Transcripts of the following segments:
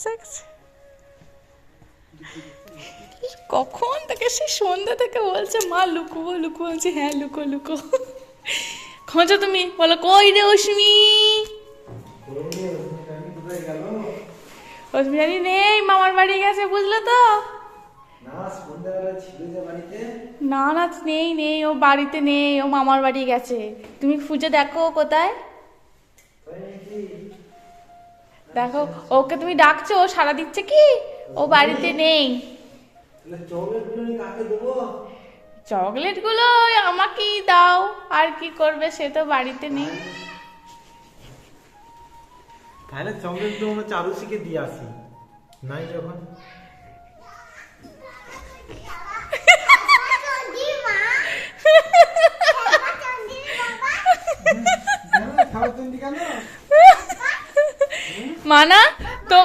এসে গেছে। কখন থেকে সে সন্ধ্যা থেকে বলছে মা লুকুবো লুকুবো, বলছি হ্যাঁ লুকো লুকো। খোঁজো তুমি, বলো কই রে অশ্মি। অশ্মি জানি নেই, মামার বাড়ি গেছে, বুঝলে তো। না না নেই নেই, ও বাড়িতে নেই, ও মামার বাড়ি গেছে। তুমি খুঁজে দেখো কোথায়, দেখো ওকে তুমি ডাকছো, ও সাড়া দিচ্ছে কি, ও বাড়িতে নেই। চকলেট গুলো আমাকেই দাও, আর কি করবে, সে তো বাড়িতে নেই। তাহলে চকলেট গুলো আমরা চারুশিকে দিয়ে আসি, নাই যখন। মানা তো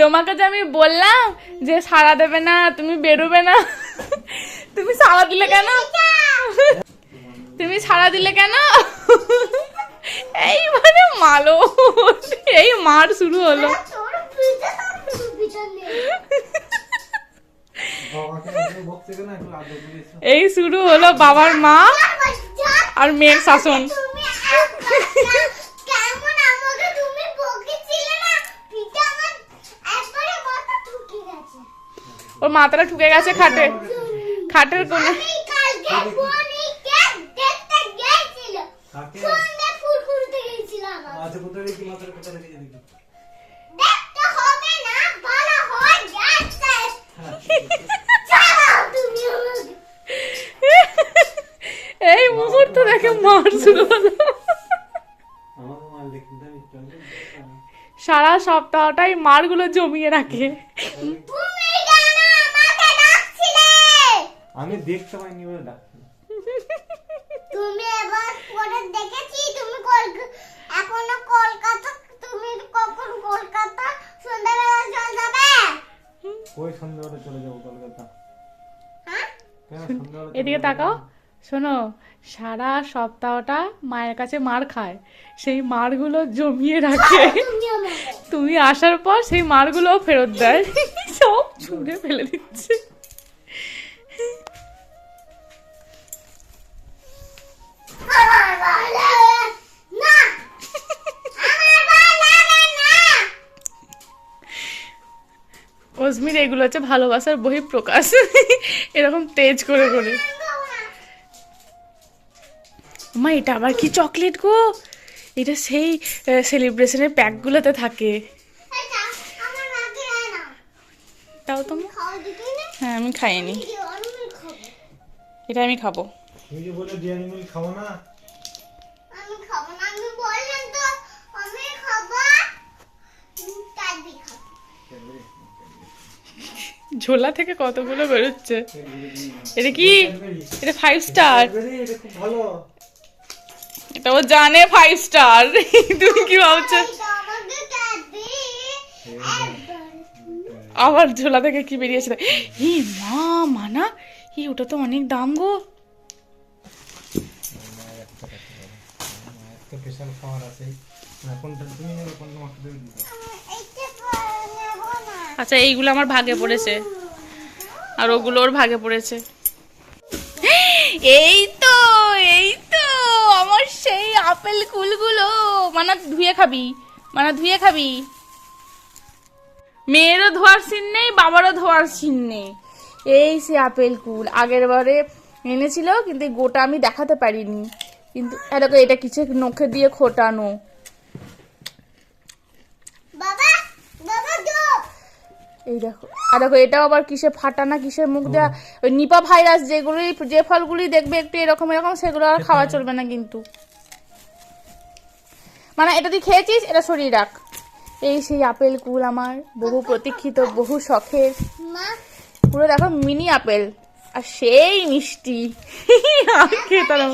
তোমাকে যে আমি বললাম যে সাড়া দেবে না, তুমি বেরোবে না, তুমি সাড়া দিলে কেন, তুমি সাড়া দিলে কেন? এই মানে মালো, এই মার শুরু হলো। এই শুরু হলো বাবার মা আর মেয়ের শাসন। ওর মাথাটা ঠুকে গেছে খাটের কোণে। এই মুহূর্ত দেখে মার শুরু হলো। সারা সপ্তাহটাই মারগুলো জমিয়ে রাখে। আমি দেখতে পাইনি বলে ডাকছি। তুমি এবার পরে দেখেছি, তুমি এখনো কলকাতা, তুমি কখন কলকাতা সন্ধ্যাবেলা চলে যাবে? কই সন্ধ্যাবেলা চলে যাবো কলকাতা? হ্যাঁ এদিকে তাকাও, শোনো, সারা সপ্তাহটা মায়ের কাছে মার খায়, সেই মারগুলো জমিয়ে রাখে, তুমি আসার পর সেই মারগুলো ফেরত দেয়, সব ছুঁড়ে ফেলে দিচ্ছে। অজমির এগুলো হচ্ছে ভালোবাসার বহিঃপ্রকাশ, এরকম তেজ করে করে। মা এটা আবার কি চকলেট গো, এটা সেই সেলিব্রেশনের প্যাকগুলোতে থাকে। তাও তো হ্যাঁ আমি খাইনি, এটা আমি খাবো। তুমি যে বলে ডেয়ারি মিল্ক খাবো না, আমি খাবো না, আমি বললাম তো আমি খাবো, কালকে খাবো। ঝোলা থেকে কতগুলো বেরোচ্ছে। এটা কি, এটা 5 স্টার, এটা খুব ভালো। এটা ও জানে 5 স্টার। তুমি কি ভাবছো? আবার ঝোলা থেকে কি বেরিয়েছিল, ই মা মানা, ই ওটা তো অনেক দাম গো। স্পেশাল খাবার আছে, কোনটা তুমি নেবে, কোনটা মাকে দেবে দিতে। আচ্ছা এইগুলো আমার ভাগে পড়েছে, আর ওগুলো ওর ভাগে পড়েছে। এই তো আমার সেই আপেল কুলগুলো, মানা ধুয়ে খাবি, মানা ধুয়ে খাবি। মেয়েরও ধোয়ার সিন নেই, বাবারও ধোয়ার সিন নেই। এই সে আপেল কুল আগের বারে এনেছিল, কিন্তু গোটা আমি দেখাতে পারিনি, কিন্তু দেখো এটা কিছু নখে দিয়ে খোটানো। এই দেখো, আর দেখো এটাও আবার কিসে ফাটা না কিসে মুখ দেওয়া, ওই নিপা ভাইরাস যেগুলি, যে ফলগুলি দেখবে একটু এরকম এরকম, সেগুলো আর খাওয়া চলবে না কিন্তু। মানে এটা তুই খেয়েছিস, এটা সরিয়ে রাখ। এই সেই আপেল কুল আমার বহু প্রতীক্ষিত, বহু শখের, পুরো দেখো মিনি আপেল, আর সেই মিষ্টি। আর খেতে না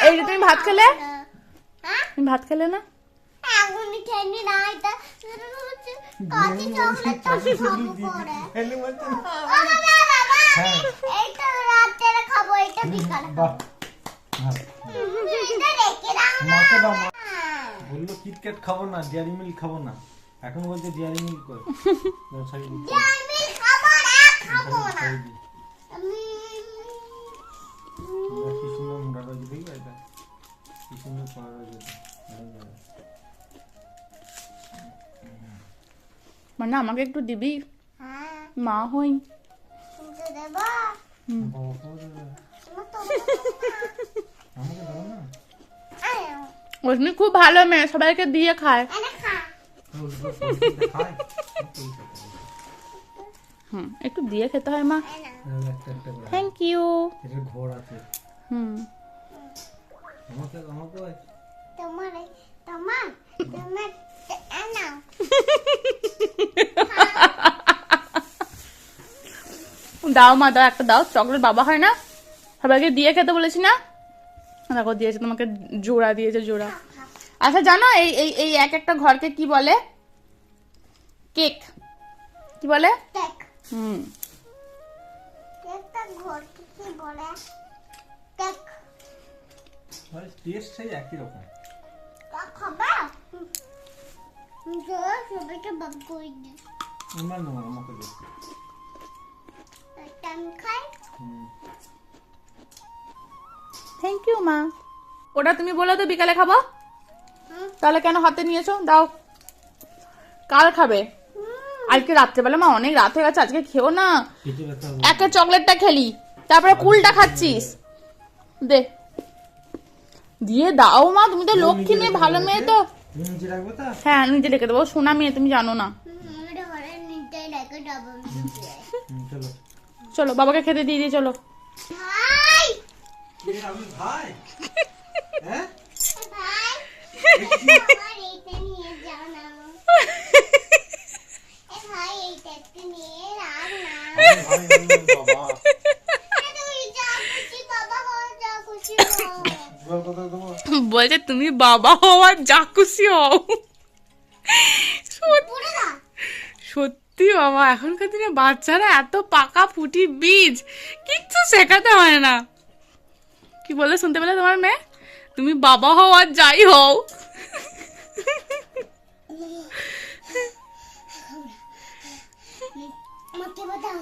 এই যে তুমি ভাত খেলে, তুমি ভাত খেলে না, এখনই খেয়ে নি না এটা কাঁচি চকলেটটা খাবো পরে এলে বলতে ও বাবা বাবা হ্যাঁ এইটা রাতে খাবো এটা বিকালে বাহ খাবো এটা রেখে দাও না মাকে দাও মা। বললো কিটক্যাট খাবো না, ডেয়ারি মিল্ক খাবো না, এখন বলছে ডেয়ারি মিল্ক কর। দাও ছাড়ি দিই। আমি খাবো না খাবো না ছাড়ি দিই। আমি দেখ কি সুন্দর মোটা রয়েছে, দেখবে এটা কি সুন্দর করা রয়েছে। মানে আমাকে একটু দিবি, হ্যাঁ মা হই। কিন্তু দেবো বাবাকেও দেবে। তোমার তো আমাকে দাও না। অশ্মি খুব ভালো মেয়ে, সবাইকে দিয়ে খায়। এনে খা ওগুলো পরিষ্কার খায়। একটু দিয়ে খেতে হয় মা। এনে একটা একটা করে। Thank you. এটার ঘোর আছে। আমাকে তোমার তোমার তোমার এনে দাও মা, দাও একটা দাও, চকলেট বাবা হয় না, সবাইকে দিয়ে খেতে বলেছি না। দেখো দিয়েছে তোমাকে, জোড়া দিয়েছে, জোড়া। আচ্ছা জানো এই এই এই এক একটা ঘরকে কি বলে? কেক কি বলে? কেক হুম, কেকটা ঘর কি বলে কেক টেস্ট সেই একই রকম। খাবা জোর সবাইকে বাব করে দিই আমার না আমাকে দে। একটা আমি খাই থ্যাংক ইউ মা। ওটা তুমি বলো তো বিকালে খাবো, হুম। তাহলে কেন হাতে নিয়েছো? দাও, কাল খাবে? আজকে রাত্রেবেলা মা অনেক রাত হয়ে গেছে, আজকে খেও না। পেটে ব্যথা হবে। একটা চকলেটটা খেলি, তারপরে কুলটা খাচ্ছিস। দে, দিয়ে দাও মা, তুমি তো লক্ষ্মী মেয়ে, ভালো মেয়ে তো। নিচে রাখবো তা? হ্যাঁ নিজে রেখে দেবো, সোনা মেয়ে, তুমি জানো না। এটা ঘরে নিতে রেখে যাবো চলো। চলো বাবাকে খেতে দিয়ে দিয়ে চলো। ভাই আমি ভাই হ্যাঁ ভাই আমার এইটা নিয়ে যাও না ভাই এইটা একটু নিয়ে রাখ না বাবা তুই যা খুশি বাবা হও যা খুশি হও বল কথা দেবো। বলছে তুমি বাবা হও আর যা খুশি হও। পুরো না সত্যি বাবা, এখনকার দিনে বাচ্চারা এত পাকা ফুটি বীজ, কিচ্ছু শেখাতে হয় না। কি বলে শুনতে পেলে তোমার মেয়ে? তুমি বাবা হও আর যাই হও। আমাকে বাতাও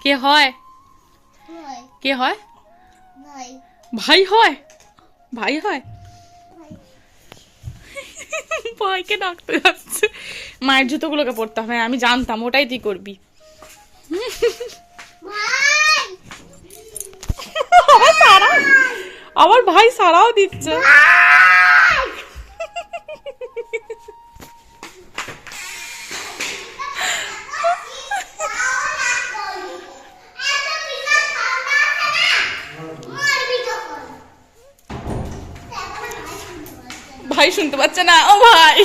কে হয়? ভাই কে হয়? ভাই ভাই হয়? ভাই হয়? ভাই ভাইকে ডাকতে যাচ্ছে। মায়ের জুতোগুলোকে পড়তে হবে, আমি জানতাম ওটাই তুই করবি। ভাই আবার সারা, আবার ভাই সারাও দিচ্ছে। ভাই শুনতে পাচ্ছে না, ও ভাই।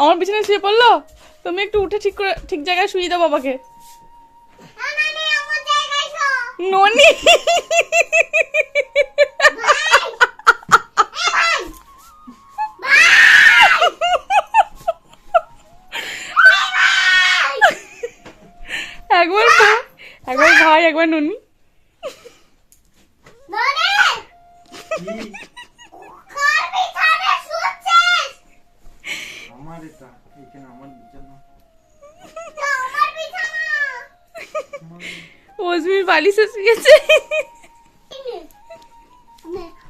আমার বিছানায় শুয়ে পড়লো, তুমি একটু উঠে ঠিক করে ঠিক জায়গায় শুয়ে দাও বাবাকে। ননি একবার ভাই, একবার ভাই, একবার ননি। আমার এটা এখানে আমার বিছানা। ওজমির বালিশে শুয়েছে।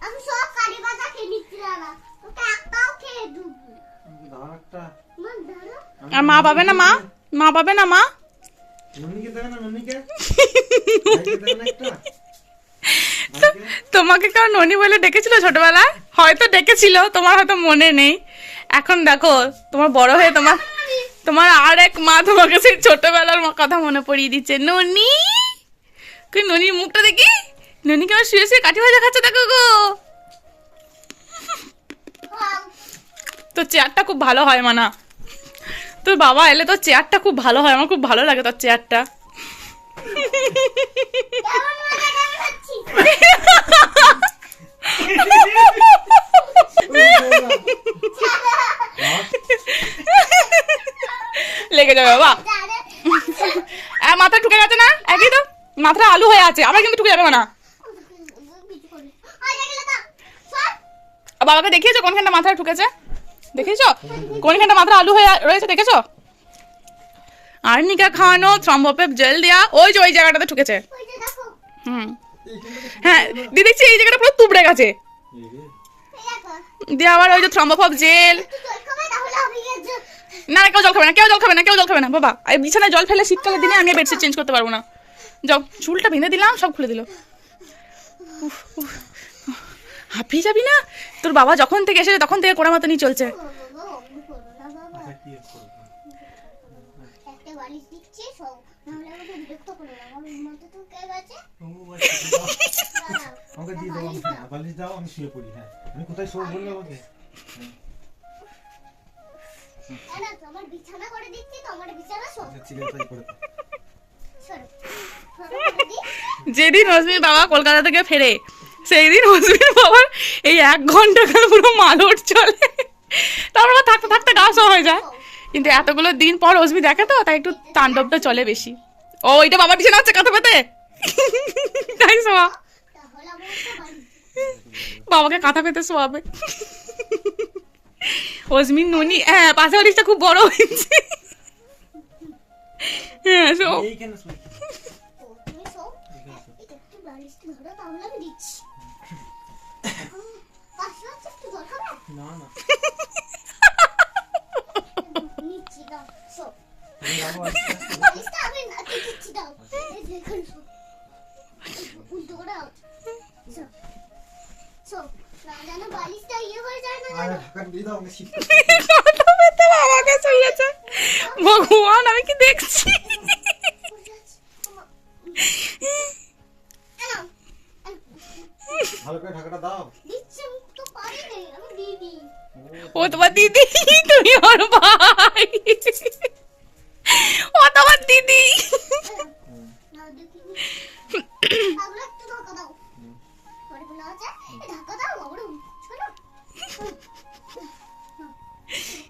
আমি সব কারি পাতা খেয়ে নিচ্ছি না তোকে একটাও খেয়ে দেবো দাও একটা। মা ধরো আর মা পাবে না, মা মা পাবে না, মা ননিকে দেবে না, ননিকে ভাইকে দেবে না একটা? ভাইকে? তোমাকে কেউ ননি বলে ডেকেছিল ছোটবেলায়? হয়তো ডেকেছিল, তোমার হয়তো মনে নেই। এখন দেখো তোমার বড় হয়ে তোমার তোমার আর এক মা তোমাকে সেই ছোটবেলার কথা মনে পড়িয়ে দিচ্ছে। ননি, কই ননির মুখটা দেখি, ননি কেমন শুয়ে শুয়ে কাঠি ভাজা খাচ্ছে, দেখো গো। তোর চেয়ারটা খুব ভালো হয় মানা, তোর বাবা এলে তোর চেয়ারটা খুব ভালো হয়, আমার খুব ভালো লাগে তোর চেয়ারটা। কেমন মজা কেমন হচ্ছি লেগে যাবে বাবা। মাথা ঠুকে গেছে না, একই তো মাথাটা আলু হয়ে আছে, আবার কিন্তু ঠুকে যাবে না। বাবাকে দেখিয়েছো কোনখানটা মাথা ঠুকেছে, দেখেছো কোনখানটা মাথা আলু হয়ে রয়েছে, দেখেছো? আর্নিকা খাওয়ানো, থ্রম্বোপেপ জেল দেয়া, ওই যে ওই জায়গাটাতে ঠুকেছে। হুম, হ্যাঁ দিদি দেখছি এই জায়গাটা পুরো তুবড়ে গেছে। দিয়ে আবার ওই যে থ্রম্বোপেপ জেল। না না, কেউ জল খাবে না, কেউ জল খাবে না, কেউ জল খাবে না বাবা। এই বিছানায় জল ফেলে শীতকালের দিনে আমি বেডশিট চেঞ্জ করতে পারবো না। যাও, চুলটা বেঁধে দিলাম, সব খুলে দিল। হাঁপিয়ে যাবি না? তোর বাবা যখন থেকে এসেছে তখন থেকে কোড়া মতনই চলছে। আমাকে দিয়ে দাও, বালিশ দাও, আমি শুয়ে পড়ি। হ্যাঁ, আমি কোথায় শোবো বললে আমাকে? তোমার বিছানা করে দিচ্ছি, তোমার বিছানা শো। চিলেটাই করে দাও। যেদিন অস্মির বাবা কলকাতা থেকে ফেরে সেই দিন অস্মির বাবার এই 1 ঘন্টা কাল পুরো মালট চলে, তারপর থাকতে থাকতে গা সহ হয়ে যায়। কিন্তু এতগুলো দিন পর অস্মি দেখে তো, তাই একটু তাণ্ডবটা চলে বেশি। ও এটা বাবার বিছানা হচ্ছে কাঁথা পেতে, তাই শোয়া, বাবাকে কাঁথা পেতে শোয়াবে। অস্মির ননি, হ্যাঁ পাশে বালিশটা খুব বড় হয়েছে। হ্যাঁ শো, এইখানে শুই। তুমি শো, এটা একটু বালিশটা ধরো, তাহলে আমি দিচ্ছি। পাশে আছে, একটু জল খাবে? না না, নিচ্ছি, দাও, শো। আমি যাবো আজকে। বালিশটা আমি নাকি দিচ্ছি, দাও। এই দেখুন, শো। উল্টো করে দাও। Show, show. না জানো বালিশটা ইয়ে হয়ে যায় না আরে জানো? ঢাকা দিয়ে দাও, আমাকে শীত কাঁথা পেতে বাবাকে শুইয়েছে। ভগবান আমি কি দেখছি। ভালো করে ঢাকাটা দাও। দিচ্ছি, আমি তো পারি না, আমি দিদি। ও তোমার দিদি, তুমি ওর ভাই। ও তোমার দিদি। না দেখিনি। তাহলে একটু ঢাকা দাও। পরে বলা আছে, ঢাকা দাও, বাবু, শোনো।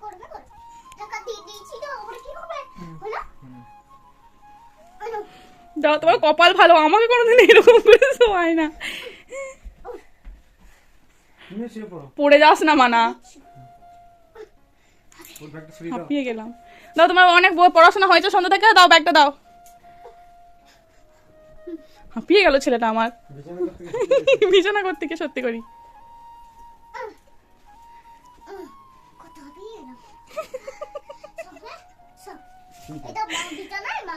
করবে, করবে। ঢাকা দিয়ে দিয়েছি তো, আমরা কি হবে? বলো? আনো। দাও, তোমার কপাল ভালো, আমাকে কোনোদিন এরকম করে শোয়ায় না। তুমি শুয়ে পড়ো। পড়ে যাস না মানা, ওর ব্যাগটা সরিয়ে দাও। হাঁপিয়ে গেলাম। দাও, তোমার অনেক পড়াশোনা হয়েছে সন্ধ্যা থেকে, দাও ব্যাগটা দাও। হাঁপিয়ে গেল ছেলেটা আমার। বিছানা করতে গেছে। বিছানা করতে গিয়ে সত্যি করি। কত হবে না? সব। এটা মা বিছানায়, মা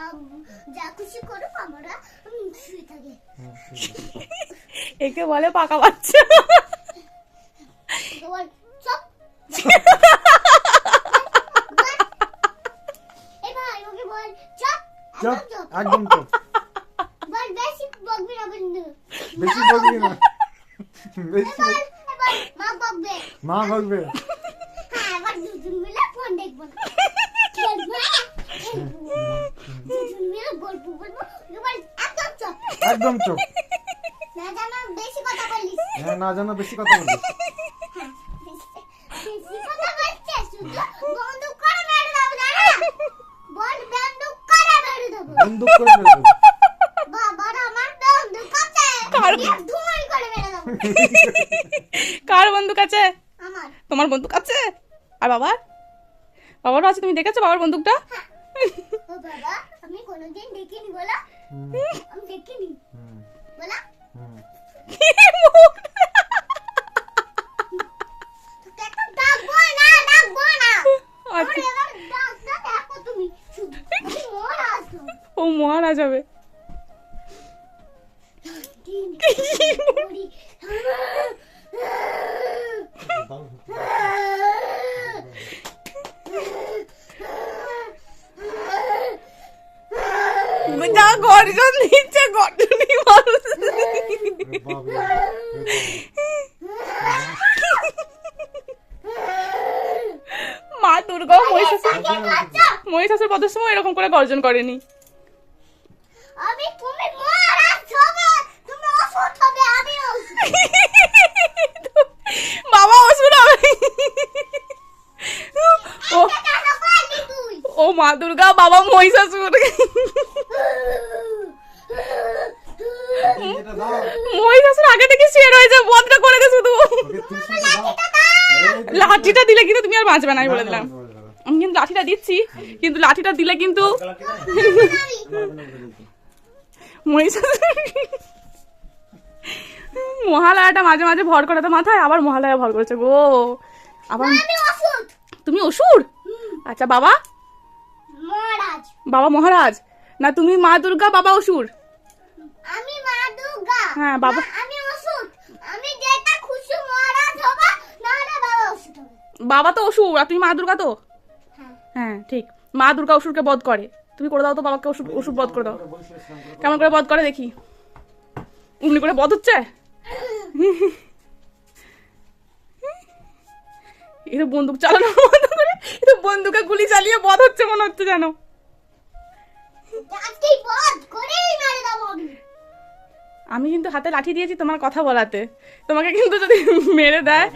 যা খুশি করুক, আমরা শুয়ে থাকি। একে বলে পাকা বাচ্চা। বল, চপ। এই ভাই, ওকে বল, চপ। চুপ, চপ। একদম চুপ। বল, বেশি বকবি না বন্ধু। বেশি বলবি না, বেশি বল, এবার মা বকবে। মা বলবে। হ্যাঁ, এবার দুজন মিলে ফোন দেখবো না। খেলবো, খেলবো। দুজন মিলে গল্প বলবো। এবার একদম চপ। একদম চুপ। না জানো বেশি কথা বলিস। হ্যাঁ, না জানো বেশি কথা বলিস। হ্যাঁ, বেশি কথা বলছিস, শুধু বন্দুক করে মেরে দেবো, জানো? বল, বন্দুক করে মেরে দেবো। বন্দুক করে মেরে দেবো। বাবার আমার বন্দুক আছে। কার? দিয়ে ধুমাই করে মেরে দেবো। কার বন্দুক আছে? আমার। তোমার বন্দুক আছে? আর বাবার? বাবারও আছে, তুমি দেখেছো বাবার বন্দুকটা? ও বাবা, আমি কোনোদিন দেখিনি, বলো? হুম, আমি দেখিনি, হুম, বলো? হুম। তোকে একটা ডাকবো না, ডাকবো না। আচ্ছা, আরে এবার ডাকটা দেখো তুমি, শুধু আমি মরা আছো। ও মহারাজ হবে। তিন, করি। দাও যা গর্জন দিচ্ছে গর্জনই মানুষ মা দুর্গা মহিষাসুর বধের সময় এরকম করে গর্জন করেনি। আমি তুমি মহারাজ হবে, তুমি অসুর হবে, আমি অসুর। বাবা অসুর হবে। ও কেন পারলি তুই? ও মা দুর্গা, বাবা মহিষাসুর। এটা দাও মহিষাসুর আগে থেকে শের হয়েছে, বদটা করে দে শুধু। ওকে ত্রিশূলটা দাও লাঠিটা দিলে কিন্তু তুমি আর বাঁচবে না, আমি বলে দিলাম। আমি কিন্তু লাঠিটা দিচ্ছি, কিন্তু লাঠিটা দিলে কিন্তু মহালয়াটা মাঝে মাঝে ভর করে তো মাথায়, আবার মহালয়া ভর করেছে গো আবার। আমি অসুর। তুমি অসুর? আচ্ছা বাবা, মহারাজ। বাবা মহারাজ না, তুমি মা দুর্গা, বাবা অসুর। আমি মা দুর্গা। হ্যাঁ, বাবা। আমি অসুর। আমি যেটা খুশি মহারাজ হব, নাহলে বাবা অসুর হবে। বাবা তো অসুর আর তুমি মা দুর্গা তো। হ্যাঁ। হ্যাঁ ঠিক, মা দুর্গা অসুরকে বধ করে, তুমি করে দাও তো বাবাকে অসুর, অসুর বধ করে দাও। কেমন করে বধ করে দেখি, উমনি করে বধ হচ্ছে। এটা বন্দুক চালানো বন্ধ করে, এটা বন্দুকে গুলি চালিয়ে বধ হচ্ছে মনে হচ্ছে জানো। আজকেই বধ করেই মেরে দেবো আমি। আমি কিন্তু হাতে লাঠি দিয়েছি তোমার কথা বলাতে, তোমাকে কিন্তু যদি মেরে দেয়।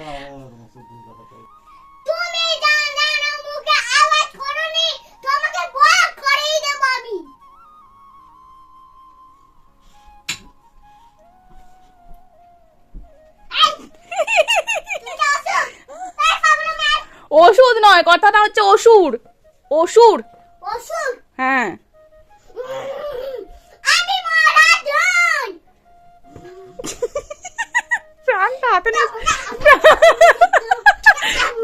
তুমি জানো মুখে আওয়াজ করনি, তোমাকে বধ করেই দেবো আমি। ওষুধ নয়, কথাটা হচ্ছে অসুর, অসুর। অসুর। হ্যাঁ আমি মহারাজ নই। প্রাণটা হাতে নিয়ে,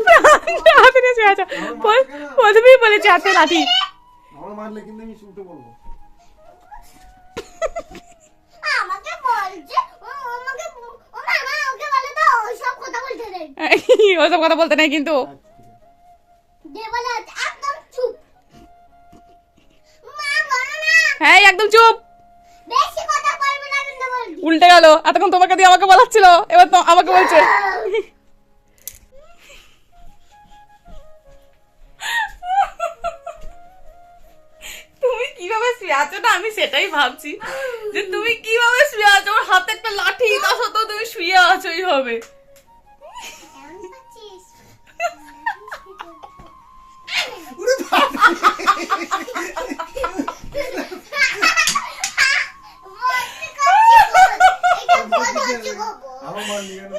প্রাণটা হাতে নিয়ে শুয়ে আছো। প্রথমেই বলেছি হাতে লাঠি। আমার মারলে কিন্তু আমি উঠে বলবো। আমাকে বলছে আমাকে ও মামা ওকে বলে তো সব কথা বলতে নেই। ওসব কথা বলতে নেই কিন্তু। দে বলে একদম চুপ। মা বলো না, হ্যাঁ একদম চুপ। বেশি কথা বলবো না কিন্তু বলবি। উল্টে গেল, এতক্ষণ তোমাকে দিয়ে আমাকে বলাচ্ছিল, এবার তো আমাকে বলছে। তুমি কিভাবে শুয়ে আছো না, আমি সেটাই ভাবছি যে তুমি কিভাবে শুয়ে আছো, ওর হাতে একটা লাঠি, তা সত্ত্বেও তুমি শুয়ে আছো এইভাবে। এমন পাচ্ছিস? আমার মারলি কেন?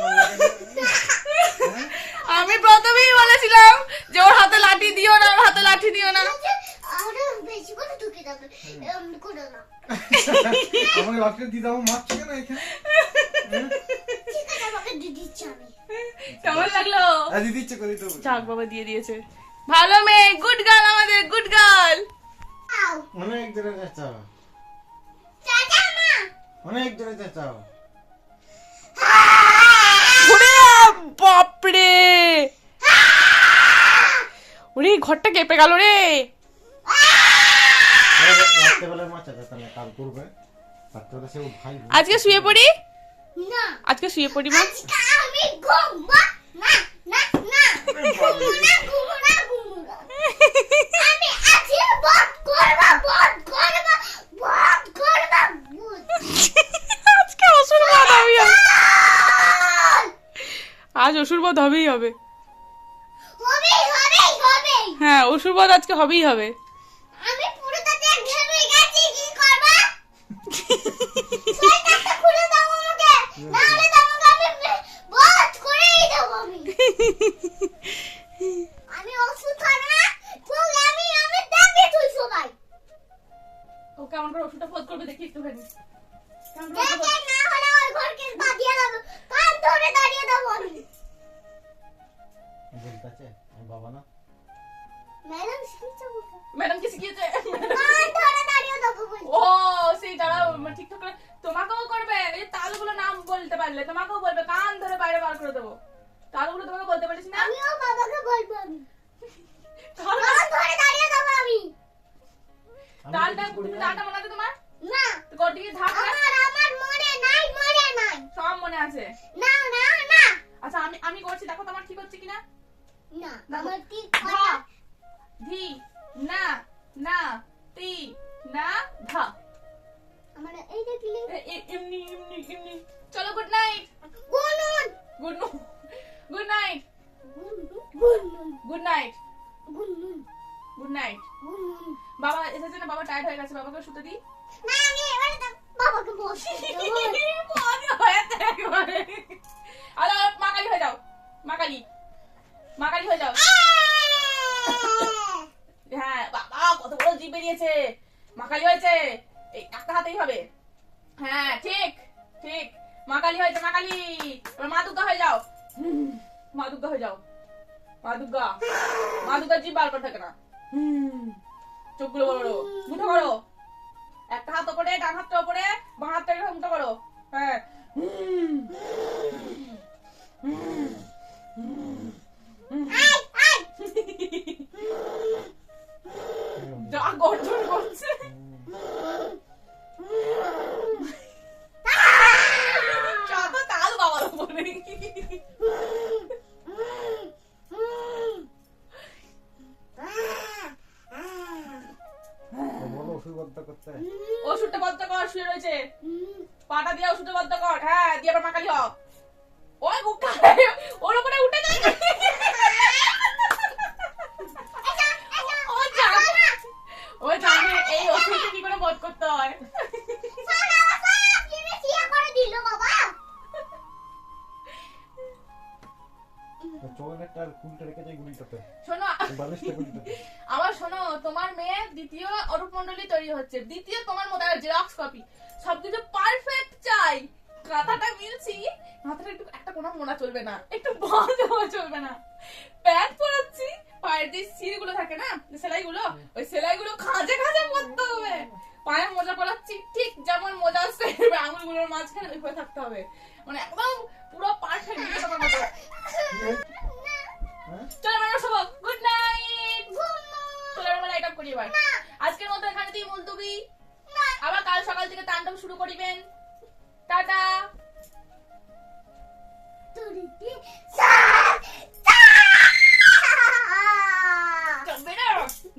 আমি প্রথমেই বলেছিলাম যে ওর হাতে লাঠি দিও না, ওর হাতে লাঠি দিও না। আরে বেশি করে ঢুকে যাবে, এমন করো না। আমাকে লাঠি দিতে আমার মারছে কেন এখানে? ঠিক আছে, আমাকে দিয়ে দিচ্ছি আমি। কেমন লাগলো? দিদি ইচ্ছে করি তো। যাক বাবা, দিয়ে দিয়েছে। ভালো মেয়ে, গুড গার্ল, আমাদের গুড গার্ল। আও, অনেক দূরে যাচ্ছাও, চাচা মা। অনেক দূরে যাচ্ছাও। ওরে বাপরে, ওরে ঘরটা কেঁপে গেল রে। রাত্রেবেলায় মাছ আছে, তাহলে কাল করবে। রাত্রেবেলা সে ওর ভাই আজকে শুয়ে পড়ি, না, আজকে শুয়ে পড়ি মা। আজকে আমি ঘুমবো না, না, না। ঘুমবো না, ঘুমবো না, ঘুমবো না। আমি আজকে বধ করবো, বধ করবো, বধ করবো, বধ। আজকে অসুর বধ হবেই হবে, আজ অসুর বধ হবেই হবে। হবেই, হবেই, হবেই। হ্যাঁ অসুর বধ আজকে হবেই হবে। আমি পুরো তাতে ঘেমে গেছি, কি করবো? সোয়েটারটা খুলে দাও আমাকে, নাহলে তোমাকে আমি বধ করেই দেবো আমি। আমি ওষুধ খাবো না, তুই আমি দেখবি তুই সবাই। ও কেমন করে ওষুধটা বধ করবে দেখি একটুখানি। দেখে না হলে ওই ঘরকে বাঁধিয়ে দেবো, কান ধরে দাঁড়িয়ে দেবো আমি। বলতেছে আমি বাবা না। ম্যাডাম শিখছে আমাকে। ম্যাডাম কি শিখিয়েছে? কান ধরে দাঁড়িয়ে দেবো বলছি। ও সেই যারা ঠিকঠাক করে তোমাকেও করবে, এই তালগুলো নাম বলতে পারলে তোমাকেও বলবে, কান ধরে বাইরে বার করে দেবো। তালগুলো তোমাকে বলতে পারিস না? আমিও বাবাকে বলবো আমি তাল ধরে দাঁড়িয়ে দেবো আমি তালটা তালটা মনে আছে তোমার? না তো গটিকে ধাপ আমার মনে নাই সব মনে আছে। না না না আচ্ছা আমি করছি, দেখো তোমার ঠিক হচ্ছে কিনা। না আমার কি ধা ধি না না তি না ধা। আমার এই দেখলি এমনি এমনি এমনি। চলো গুড নাইট। গুনুন গুড গুড নাইট। গুনুন গুড নাইট। গুনুন গুড নাইট। গুনুন বাবা এসেছে না, বাবা টায়ার্ড হয়ে গেছে, বাবাকে শুতে দিই। না আমি এবারে বাবাকে বসে মনে হয়েছে একবারে। আরে মাকালি হয়ে যাও, মাকালি মাকালি হয়ে যাও। হ্যাঁ বাবা কত বড় জিভ বেরিয়েছে, মাকালি হয়েছে। এই একটা হাতেই হবে। হ্যাঁ ঠিক ঠিক, মাকালি হয়েছে মাকালি। এবার মা দুর্গা হয়ে যাও। মা দুর্গা হয়ে যাও, মা দুর্গা। মা দুর্গার জিভ বার করে থাকে না। চোখগুলো বড় বড়, মুঠো করো। একটা হাত ওপরে, ডান হাতটা ওপরে, বাঁ হাতটা এরকম মুঠো করো। হ্যাঁ যা গর্জন করছে। যত তাল বাবার উপরে। বলো ওষুধ বদ্ধ করতে। ওষুধটা বন্ধ কর, শুয়ে রয়েছে। পাটা দিয়ে ওষুধটা বন্ধ কর। হ্যাঁ দিয়ে আবার মাকালি হ। ওই মুখটা ওর উপরে উঠে যায়। ও জানে এই ওষুধটা কি করে বন্ধ করতে হয়। চকলেটটা আর কুলটা রেখে যাই গুলিটাতে, শোনো বালিশটা গুলিটাতে। আবার শোনো, তোমার মেয়ে দ্বিতীয় অরূপ মণ্ডলী তৈরি হচ্ছে, দ্বিতীয় তোমার মতো জেরক্স কপি। সবকিছু পারফেক্ট চাই। কাঁথাটা মিলছি, কাঁথাটা একটু একটা কোনো মোনা চলবে না, একটু বাজ হওয়া চলবে না। প্যান্ট পরাচ্ছি, পায়ের যে সিলগুলো থাকে না, সেলাইগুলো, ওই সেলাইগুলো খাঁজে খাঁজে পরতে হবে। পায়ে মোজা পরাচ্ছি, ঠিক যেমন মোজা আসছে আঙুলগুলোর মাঝখানে ওইভাবে থাকতে হবে। মানে একদম পুরো পারফেক্ট তোমার মতো। চলো আমরা সব গুড নাইট। চলো আমরা লাইট অফ করি এবার। আজকের মতো এখানে দিয়ে মুলতবি। আবার কাল সকাল থেকে তাণ্ডব শুরু করিবেন। টাটা।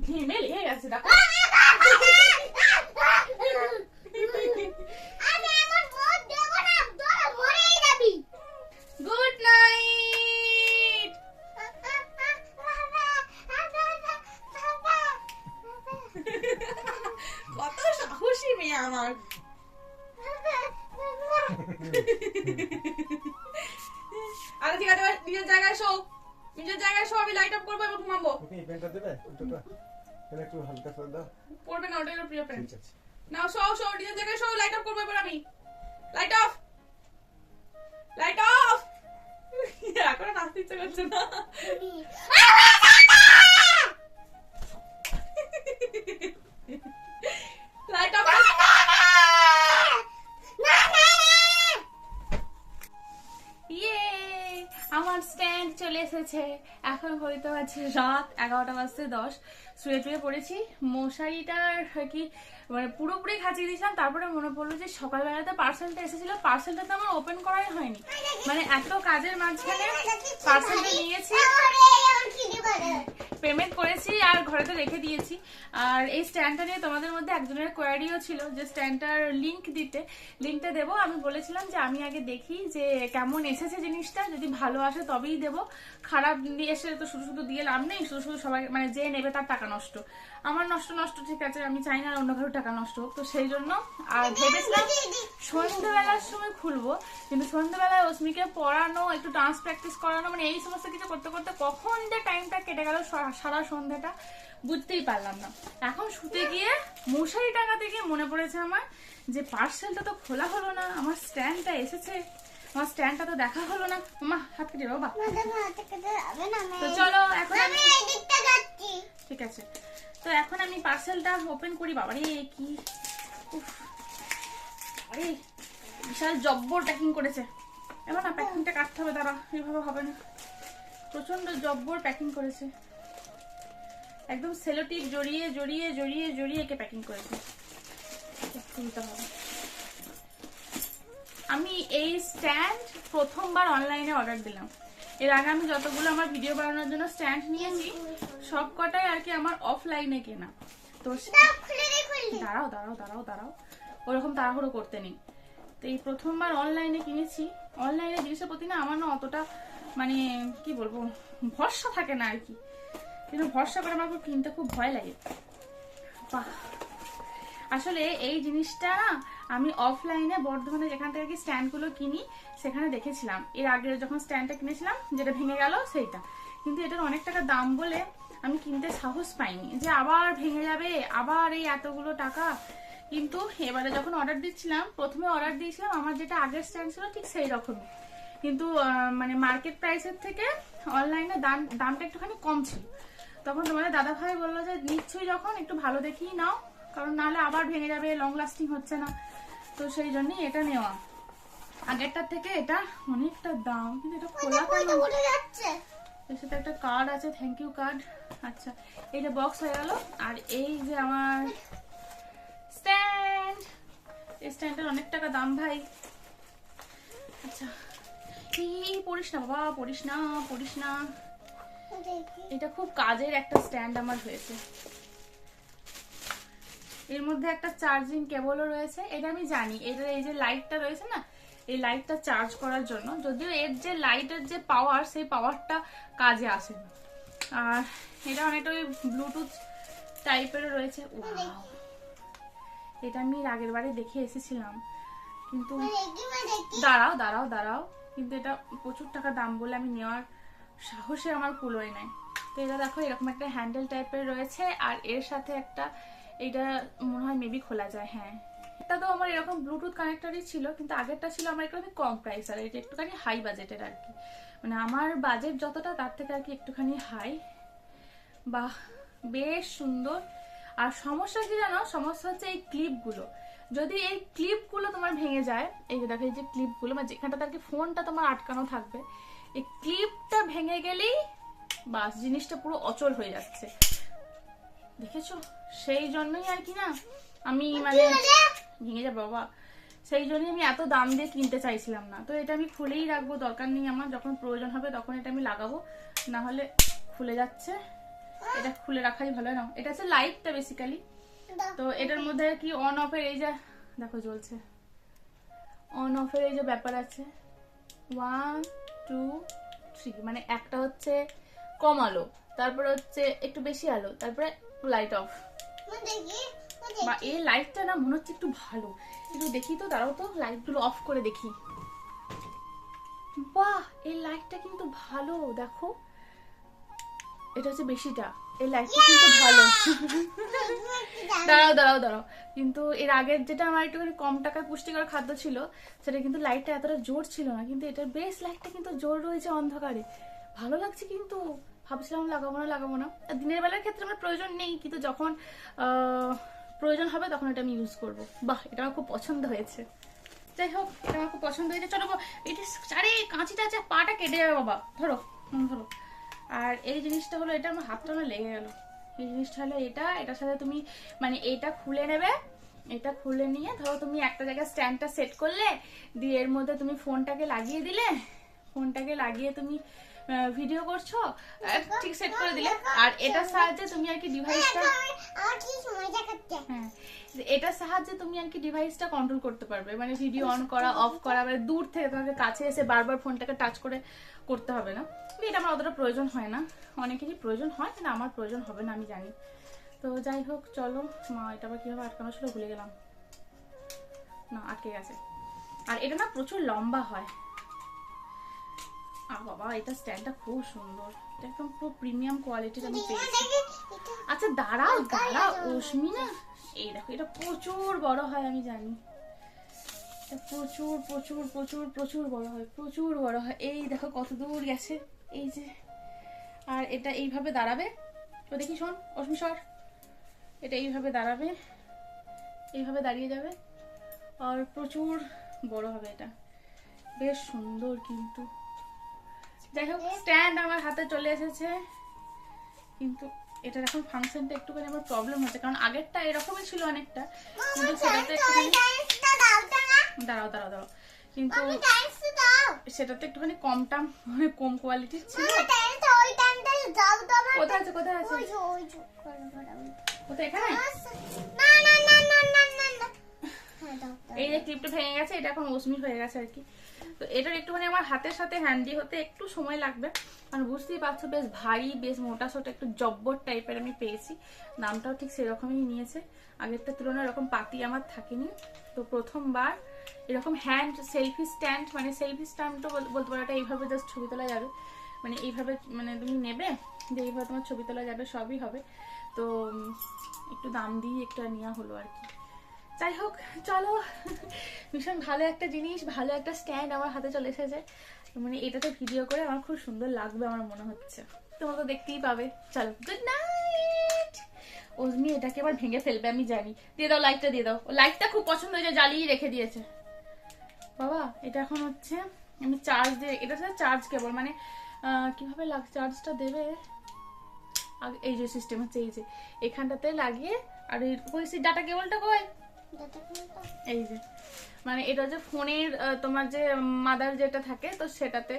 ঘেমে লেগে গেছে দেখো। Good night. কত সাহসী মেয়ে আমার। আরে ঠিক আছে, এবার নিজের জায়গায় শো, নিজের জায়গায় শো। আমি লাইট অফ করবো এবং ঘুমাবো। ওকে এই পেনটা দেবে, ওটা এটা একটু হালকা করে দাও। পড়বে না, ওটাই প্রিয় পেন। ঠিক আছে। নাও শো শো, নিজের জায়গায় শো। লাইট অফ করবো এবার আমি। Light off, light off. এখন নাচতে ইচ্ছে করছে না। Light off. ইয়ে আমার স্ট্যান্ড চলে এসেছে। এখন ঘড়িতে বাজছে রাত 11:10। শুয়ে টুয়ে পড়েছি। মশারিটার কি মানে পুরোপুরি খাঁচিয়ে দিয়েছিলাম। তারপরে মনে পড়লো যে সকালবেলাতে পার্সেলটা এসেছিল, পার্সেলটা তো আমার ওপেন করাই হয়নি। মানে এত কাজের মাঝখানে পার্সেলটা নিয়েছি, পেমেন্ট করেছি আর ঘরেতে রেখে দিয়েছি। আর এই স্ট্যান্ডটা নিয়ে তোমাদের মধ্যে একজনের কোয়ারিও ছিল যে স্ট্যান্ডটার লিঙ্কটা দেবো। আমি বলেছিলাম যে আমি আগে দেখি যে কেমন এসেছে জিনিসটা, যদি ভালো আসে তবেই দেবো। খারাপ নিয়ে এসে তো শুধু শুধু দিয়ে লাভ নেই, শুধু শুধু সবাই মানে যে নেবে তার টাকা নষ্ট। আমার নষ্ট ঠিক আছে, আমি চাই না অন্য কারোর টাকা নষ্ট হোক। তো সেই জন্য আর ভেবেছিলাম সন্ধ্যেবেলার সময় খুলবো, কিন্তু সন্ধ্যেবেলায় অস্মিকে পড়ানো, একটু ডান্স প্র্যাকটিস করানো, মানে এই সমস্ত কিছু করতে করতে কখন যে টাইমটা কেটে গেল সারা সন্ধ্যাটা বুঝতেই পারলাম না। এখন শুতে গিয়ে মশারি টাঙাতে গিয়ে মনে পড়েছে আমার যে পার্সেলটা তো খোলা হলো না, আমার স্ট্যান্ডটা এসেছে, আমার স্ট্যান্ডটা তো দেখা হলো না। মা হাত কেটে বাবা। তো চলো এখন আমি ঠিক আছে, তো এখন আমি পার্সেলটা ওপেন করি। বাবারে কি আরে বিশাল জব্বর প্যাকিং করেছে। এবার না প্যাকিংটা কাটতে হবে, দাঁড়া, এইভাবে হবে না, প্রচন্ড জব্বর প্যাকিং করেছে, একদম সেলোটিপ জড়িয়ে জড়িয়ে জড়িয়ে জড়িয়ে একে প্যাকিং করেছে, খুলতে হবে। আমি এই স্ট্যান্ড প্রথমবার অনলাইনে অর্ডার দিলাম। এর আগে আমি যতগুলো আমার ভিডিও বানানোর জন্য স্ট্যান্ড নিয়েছি সব কটাই আর কি আমার অফলাইনে কেনা। তো দাঁড়াও দাঁড়াও দাঁড়াও দাঁড়াও, ওরকম তাড়াহুড়ো করতে নেই। তো এই প্রথমবার অনলাইনে কিনেছি। অনলাইনে জিনিসের প্রতি না আমার না অতটা মানে কি বলবো ভরসা থাকে না আর কি, কিন্তু ভরসা করে আমার খুব কিনতে খুব ভয় লাগে। বাহ, আসলে এই জিনিসটা না আমি অফলাইনে বর্ধমানে যেখান থেকে কি স্ট্যান্ডগুলো কিনি সেখানে দেখেছিলাম। এর আগে যখন স্ট্যান্ডটা কিনেছিলাম যেটা ভেঙে গেল সেইটা, কিন্তু এটার অনেক টাকা দাম বলে আমি কিনতে সাহস পাইনি, যে আবার ভেঙে যাবে, আবার এই এতগুলো টাকা। কিন্তু এবারে যখন অর্ডার দিচ্ছিলাম, প্রথমে অর্ডার দিয়েছিলাম আমার যেটা আগের স্ট্যান্ড ছিল ঠিক সেই রকমই, কিন্তু মানে মার্কেট প্রাইসের থেকে অনলাইনে দামটা একটুখানি কম ছিল। তখন তোমাদের দাদা ভাই বললো যে নিশ্চয়ই যখন একটু ভালো দেখেই নাও, কারণ নাহলে আবার ভেঙে যাবে, লং লাস্টিং হচ্ছে না। তো সেই জন্যই এটা নেওয়া। আগেরটার থেকে এটা অনেকটা দাম, কিন্তু এটা খোলা কেন? এর সাথে একটা কার্ড আছে, থ্যাংক ইউ কার্ড। আচ্ছা, এই যে বক্স হয়ে গেল। আর এই যে আমার স্ট্যান্ড, এই স্ট্যান্ডের অনেক টাকা দাম ভাই। আচ্ছা, এই পড়িস না বাবা, পড়িস না পড়িস না। এটা খুব কাজের একটা স্ট্যান্ড আমার হয়েছে। এর মধ্যে একটা চার্জিং কেবলও রয়েছে, এটা আমি জানি। এটা এই যে লাইটটা রয়েছে না, এই লাইটটা চার্জ করার জন্য, যদিও এর যে লাইটের যে পাওয়ার সেই পাওয়ারটা কাজে আসে না। আর এটা অনেকটা ওই ব্লুটুথ টাইপের রয়েছে। ওয়াও, এটা আমি আগের বারে দেখে এসেছিলাম, কিন্তু দাঁড়াও দাঁড়াও দাঁড়াও, কিন্তু এটা প্রচুর টাকা দাম বলে আমি নেওয়ার সাহসে আমার কুলোয় নাই। তো এটা দেখো এরকম একটা হ্যান্ডেল টাইপের রয়েছে, আর এর সাথে একটা, এটা মনে হয় মেবি খোলা যায়। হ্যাঁ, এটা তো আমার এরকম ব্লুটুথ কানেক্টরই ছিল, কিন্তু আগেরটা ছিল আমার একটুখানি কম প্রাইস, আর এটা একটুখানি হাই বাজেটের আর কি, মানে আমার বাজেট যতটা তার থেকে আর কি একটুখানি হাই। বাহ, বেশ সুন্দর। আর সমস্যা কি জানো, সমস্যা হচ্ছে এই ক্লিপগুলো। যদি এই ক্লিপগুলো তোমার ভেঙে যায়, এই যে দেখো এই যে ক্লিপগুলো, মানে যেখানটাতে আর কি ফোনটা তোমার আটকানো থাকবে, এই ক্লিপটা ভেঙে গেলেই বাস জিনিসটা পুরো অচল হয়ে যাচ্ছে, দেখেছো? সেই জন্যই আর কি না আমি মানে ভেঙে যাবে বাবা, সেই জন্যই আমি এত দাম দিয়ে কিনতে চাইছিলাম না। তো এটা আমি খুলেই রাখবো, দরকার নেই আমার, যখন প্রয়োজন হবে তখন এটা আমি লাগাবো, না হলে খুলে যাচ্ছে। এটা খুলে রাখাই ভালো না। এটা হচ্ছে লাইটটা বেসিক্যালি। তো এটার মধ্যে কি অন অফ এর এই যে দেখো জ্বলছে, অন অফ এর এই যে ব্যাপার আছে, 1 2 3, মানে একটা হচ্ছে কম আলো, তারপরে হচ্ছে একটু বেশি আলো, তারপরে লাইট অফ। বা এই লাইটটা না মনে হচ্ছে একটু ভালো, একটু দেখি তো, দাঁড়াও তো লাইটগুলো অফ করে দেখি। বাহ, এই লাইটটা কিন্তু ভালো, দেখো এটা হচ্ছে বেশিটা, এই লাইটটা কিন্তু ভালো। দাঁড়াও দাঁড়াও দাঁড়াও, কিন্তু এর আগের যেটা আমার একটুখানি কম টাকার পুষ্টিকর খাদ্য ছিল, সেটা কিন্তু লাইটটা এতটা জোর ছিল না, কিন্তু এটার বেশ লাইটটা কিন্তু জোর রয়েছে অন্ধকারে, ভালো লাগছে। কিন্তু ভাবছিলাম লাগাবো না লাগাবো না, দিনের বেলার ক্ষেত্রে আমার প্রয়োজন নেই, কিন্তু যখন প্রয়োজন হবে তখন এটা আমি ইউজ করবো। বাহ, এটা আমার খুব পছন্দ হয়েছে। যাই হোক, এটা আমার খুব পছন্দ হয়েছে। চলো, এটা চারে কাঁচিটা আছে, পাটা কেটে যাবে বাবা, ধরো ধরো। আর এই জিনিসটা হলো, এটা আমার হাতটা না লেগে গেল। এই জিনিসটা হলো এটা, এটার সাথে তুমি মানে এটা খুলে নেবে, এটা খুলে নিয়ে ধরো তুমি একটা জায়গায় স্ট্যান্ডটা সেট করলে, দিয়ে এর মধ্যে তুমি ফোনটাকে লাগিয়ে দিলে, ফোনটাকে লাগিয়ে তুমি ভিডিও করছো, ঠিক সেট করে দিলে, আর এটার সাহায্যে তুমি আর কি ডিভাইসটা, হ্যাঁ এটার সাহায্যে তুমি আর কি ডিভাইসটা কন্ট্রোল করতে পারবে, মানে ভিডিও অন করা অফ করা, মানে দূর থেকে তোমাকে কাছে এসে বারবার ফোনটাকে টাচ করে করতে হবে না। এটা আমার অতটা প্রয়োজন হয় না, অনেকেরই প্রয়োজন হয়, কিন্তু আমার প্রয়োজন হবে না আমি জানি। তো যাই হোক, চলো, মা এটা আবার কিভাবে আটকানো ছিল ভুলে গেলাম, না আটকে গেছে। আর এটা না প্রচুর লম্বা হয়। বাবা, এটা স্ট্যান্ডটা খুব সুন্দর, এটা একদম পুরো প্রিমিয়াম কোয়ালিটির আমি পেয়েছি। আচ্ছা দাঁড়াও দাঁড়াও অস্মি, না এই দেখো এটা প্রচুর বড় হয়, আমি জানি এটা প্রচুর প্রচুর প্রচুর প্রচুর বড় হয়, প্রচুর বড় হয়। এই দেখো কত দূর গেছে, এই যে। আর এটা এইভাবে দাঁড়াবে, তো দেখি শোন অস্মি সর, এটা এইভাবে দাঁড়াবে, এইভাবে দাঁড়িয়ে যাবে, আর প্রচুর বড় হবে এটা। বেশ সুন্দর কিন্তু। যাই হোক, স্ট্যান্ড আমার হাতে চলে এসেছে, কিন্তু এটার এখন ফাংশনটা একটুখানি আমার প্রবলেম হচ্ছে, কারণ আগেরটা এরকমই ছিল অনেকটা, কিন্তু সেটাতে একটুখানি দাঁড়াও দাঁড়াও দাঁড়াও, কিন্তু সেটাতে একটুখানি কমটা মানে কম কোয়ালিটির ছিল। কোথায় আছে কোথায় আছে কোথায়? এখানে এই যে ক্লিপটা ভেঙে গেছে, এটা এখন মৌসুমি হয়ে গেছে আর কি। তো এটার একটুখানি আমার হাতের সাথে হ্যান্ডি হতে একটু সময় লাগবে, কারণ বুঝতেই পারছো বেশ ভারী, বেশ মোটা সোটা, একটু জব্বর টাইপের আমি পেয়েছি। দামটাও ঠিক সেরকমই নিয়েছে, আগেরটার তুলনায় এরকম পাতি আমার থাকেনি। তো প্রথমবার এরকম হ্যান্ড সেলফি স্ট্যান্ড, মানে সেলফি স্ট্যান্ড তো বলতে পারো, এটা এইভাবে জাস্ট ছবি তোলা যাবে, মানে এইভাবে, মানে তুমি নেবে যে এইভাবে তোমার ছবি তোলা যাবে, সবই হবে। তো একটু দাম দিয়ে একটা নেওয়া হলো আর কি। যাই হোক চলো, ভীষণ ভালো একটা জিনিস, ভালো একটা স্ট্যান্ড আমার হাতে চলে এসেছে, মানে এটাতে ভিডিও করে আমার খুব সুন্দর লাগবে আমার মনে হচ্ছে, তোমরা তো দেখতেই পাবে। চলো, গুড নাইট। ওজমি এটাকে আবার ভেঙে ফেলবে আমি জানি। দিয়ে দাও লাইটটা, দিয়ে দাও, লাইটটা খুব পছন্দ হয়েছে, জ্বালিয়ে রেখে দিয়েছে বাবা। এটা এখন হচ্ছে আমি চার্জ দিয়ে, এটা হচ্ছে চার্জ কেবল, মানে কিভাবে চার্জটা দেবে, এই যে সিস্টেম হচ্ছে, এই যে এখানটাতে লাগিয়ে, আর ওই ডাটা কেবলটা কই, এই যে মানে এটা যে ফোনের তোমার যে মাদার যেটা থাকে, তো সেটাতে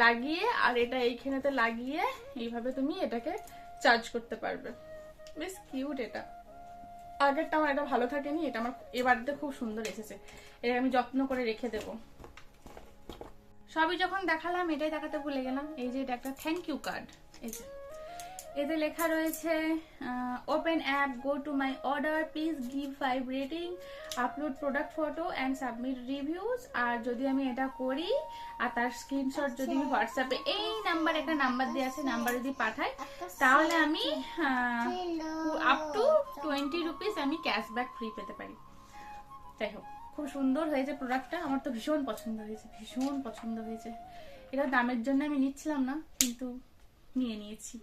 লাগিয়ে, আর এটা এইখানেতে লাগিয়ে এইভাবে তুমি এটাকে চার্জ করতে পারবে। বেশ কিউট এটা। আগেরটা আমার এটা ভালো থাকেনি, এটা আমার এবারতে খুব সুন্দর এসেছে, এটা আমি যত্ন করে রেখে দেব। সবই যখন দেখালাম, এটাই দেখাতে ভুলে গেলাম, এই যে এটা একটা থ্যাংক ইউ কার্ড। এই যে এতে লেখা রয়েছে open app, go to my order, please give 5 rating, upload product photo and submit reviews. আর যদি আমি এটা করি আর তার স্ক্রিনশট যদি আমি হোয়াটসঅ্যাপে, এই নাম্বার, একটা নাম্বার দেওয়া আছে, নাম্বার যদি পাঠাই, তাহলে আমি আপ টু 20 রুপিস আমি ক্যাশব্যাক ফ্রি পেতে পারি। যাই হোক, খুব সুন্দর হয়েছে প্রোডাক্টটা, আমার তো ভীষণ পছন্দ হয়েছে, ভীষণ পছন্দ হয়েছে। এটা দামের জন্য আমি নিচ্ছিলাম না, কিন্তু নিয়ে নিয়েছি।